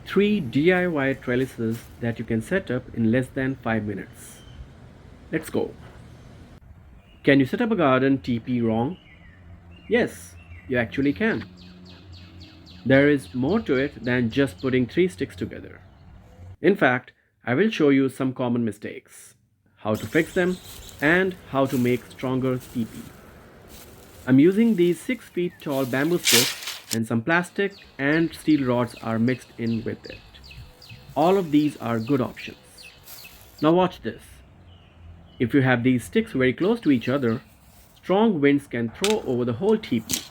3 DIY trellises that you can set up in less than 5 minutes. Let's go. Can you set up a garden teepee wrong? Yes, you actually can. There is more to it than just putting 3 sticks together. In fact, I will show you some common mistakes, how to fix them, and how to make stronger teepee. I'm using these 6 feet tall bamboo sticks, and some plastic and steel rods are mixed in with it. All of these are good options. Now watch this. If you have these sticks very close to each other, strong winds can throw over the whole teepee.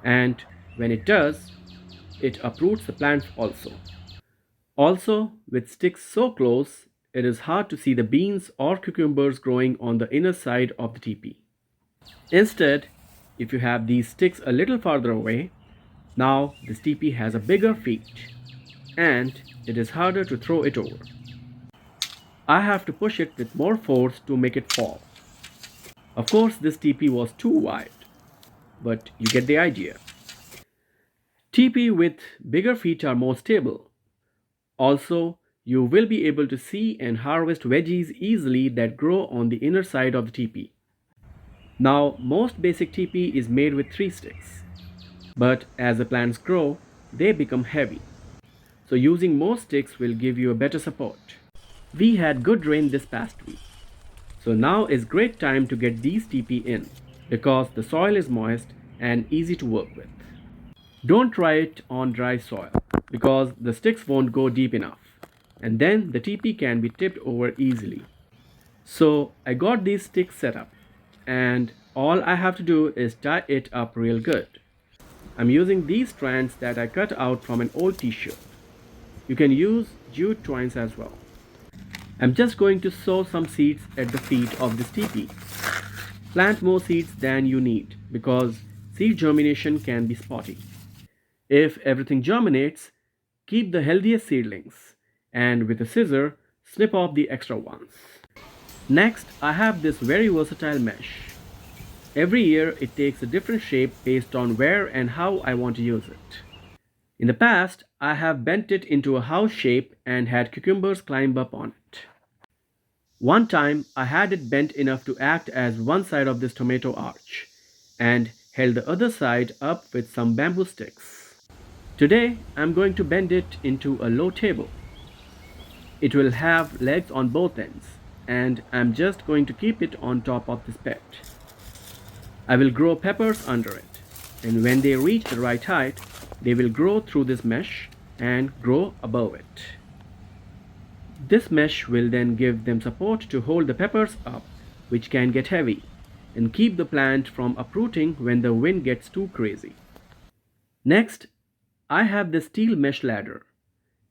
And when it does, it uproots the plants also. Also, with sticks so close, it is hard to see the beans or cucumbers growing on the inner side of the teepee. Instead, if you have these sticks a little farther away, now this teepee has a bigger feet and it is harder to throw it over. I have to push it with more force to make it fall. Of course, this teepee was too wide, but you get the idea. Teepee with bigger feet are more stable. Also, you will be able to see and harvest veggies easily that grow on the inner side of the teepee. Now, most basic teepee is made with 3 sticks, but as the plants grow, they become heavy. So using more sticks will give you a better support. We had good rain this past week, so now is great time to get these teepee in because the soil is moist and easy to work with. Don't try it on dry soil because the sticks won't go deep enough and then the teepee can be tipped over easily. So I got these sticks set up and all I have to do is tie it up real good. I'm using these strands that I cut out from an old t-shirt. You can use jute twines as well. I'm just going to sow some seeds at the feet of this teepee. Plant more seeds than you need because seed germination can be spotty. If everything germinates, keep the healthiest seedlings and with a scissor, snip off the extra ones. Next, I have this very versatile mesh. Every year it takes a different shape based on where and how I want to use it. In the past, I have bent it into a house shape and had cucumbers climb up on it. One time, I had it bent enough to act as one side of this tomato arch and held the other side up with some bamboo sticks. Today, I'm going to bend it into a low table. It will have legs on both ends and I'm just going to keep it on top of this bed. I will grow peppers under it, and when they reach the right height, they will grow through this mesh and grow above it. This mesh will then give them support to hold the peppers up, which can get heavy, and keep the plant from uprooting when the wind gets too crazy. Next, I have this steel mesh ladder.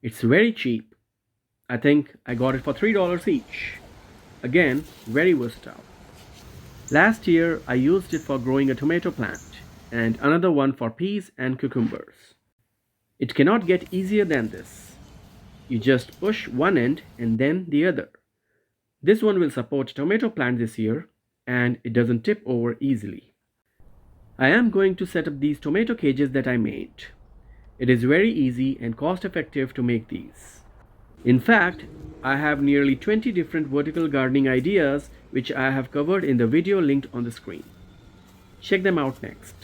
It's very cheap. I think I got it for $3 each. Again, very versatile. Last year, I used it for growing a tomato plant and another one for peas and cucumbers. It cannot get easier than this. You just push one end and then the other. This one will support tomato plant this year and it doesn't tip over easily. I am going to set up these tomato cages that I made. It is very easy and cost effective to make these. In fact, I have nearly 20 different vertical gardening ideas which I have covered in the video linked on the screen. Check them out next.